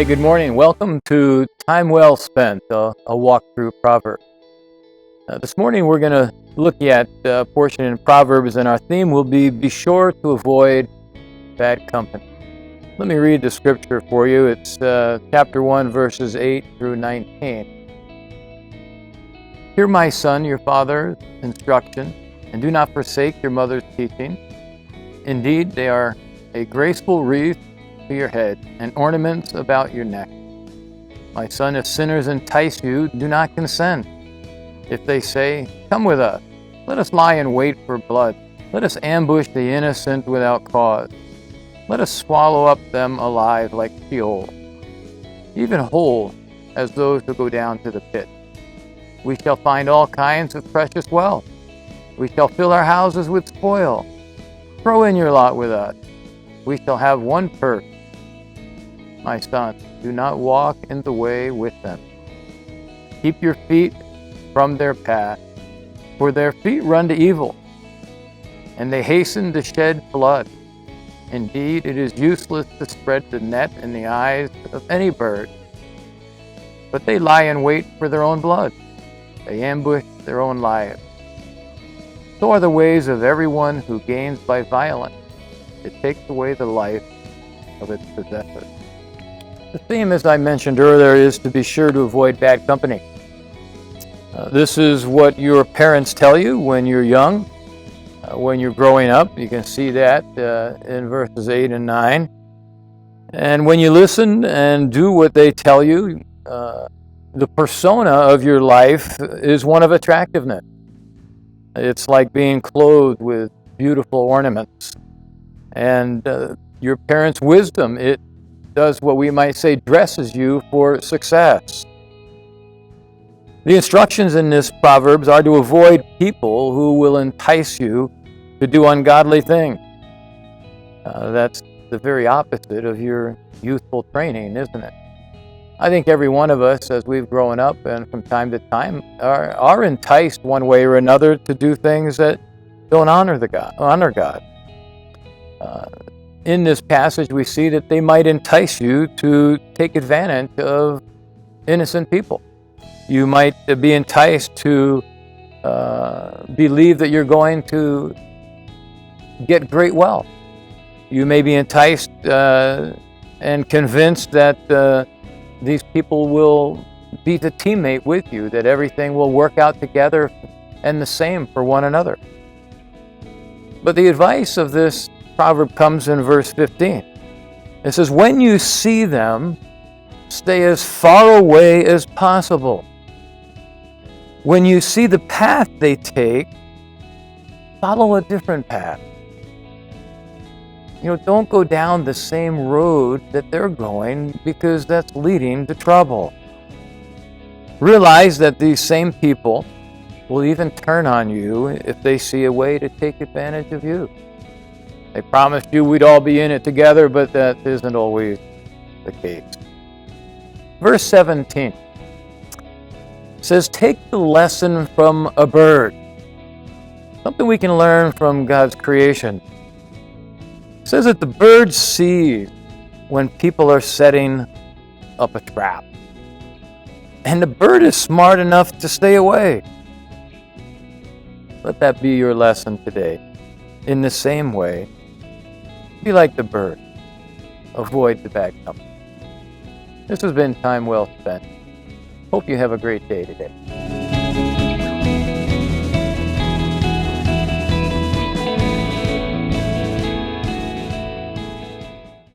Hey, good morning. Welcome to Time Well Spent, a walk through Proverbs. This morning we're going to look at a portion in Proverbs, and our theme will be sure to avoid bad company. Let me read the scripture for you. It's chapter 1, verses 8 through 19. Hear, my son, your father's instruction, and do not forsake your mother's teaching. Indeed, they are a graceful wreath to your head and ornaments about your neck. My son, if sinners entice you, do not consent. If they say, come with us, let us lie in wait for blood. Let us ambush the innocent without cause. Let us swallow up them alive like Sheol, even whole as those who go down to the pit. We shall find all kinds of precious wealth. We shall fill our houses with spoil. Throw in your lot with us. We shall have one purse. My son, do not walk in the way with them. Keep your feet from their path, for their feet run to evil, and they hasten to shed blood. Indeed, it is useless to spread the net in the eyes of any bird, but they lie in wait for their own blood. They ambush their own lives. So are the ways of everyone who gains by violence. It takes away the life of its possessor. The theme, as I mentioned earlier, is to be sure to avoid bad company. This is what your parents tell you when you're young, when you're growing up. You can see that in verses 8 and 9. And when you listen and do what they tell you, the persona of your life is one of attractiveness. It's like being clothed with beautiful ornaments. And your parents' wisdom, it does what we might say dresses you for success. The instructions in this Proverbs are to avoid people who will entice you to do ungodly things. That's the very opposite of your youthful training, isn't it? I think every one of us, as we've grown up and from time to time, are enticed one way or another to do things that don't honor God. In this passage, we see that they might entice you to take advantage of innocent people. You might be enticed to believe that you're going to get great wealth. You may be enticed and convinced that these people will be the teammate with you, that everything will work out together and the same for one another. But the advice of this proverb comes in verse 15. It says, when you see them, stay as far away as possible. When you see the path they take, follow a different path. Don't go down the same road that they're going, because that's leading to trouble. Realize that these same people will even turn on you if they see a way to take advantage of you. They promised you we'd all be in it together, but that isn't always the case. Verse 17 says, take the lesson from a bird. Something we can learn from God's creation. It says that the bird sees when people are setting up a trap. And the bird is smart enough to stay away. Let that be your lesson today. In the same way, be like the bird. Avoid the bad company. This has been Time Well Spent. Hope you have a great day today.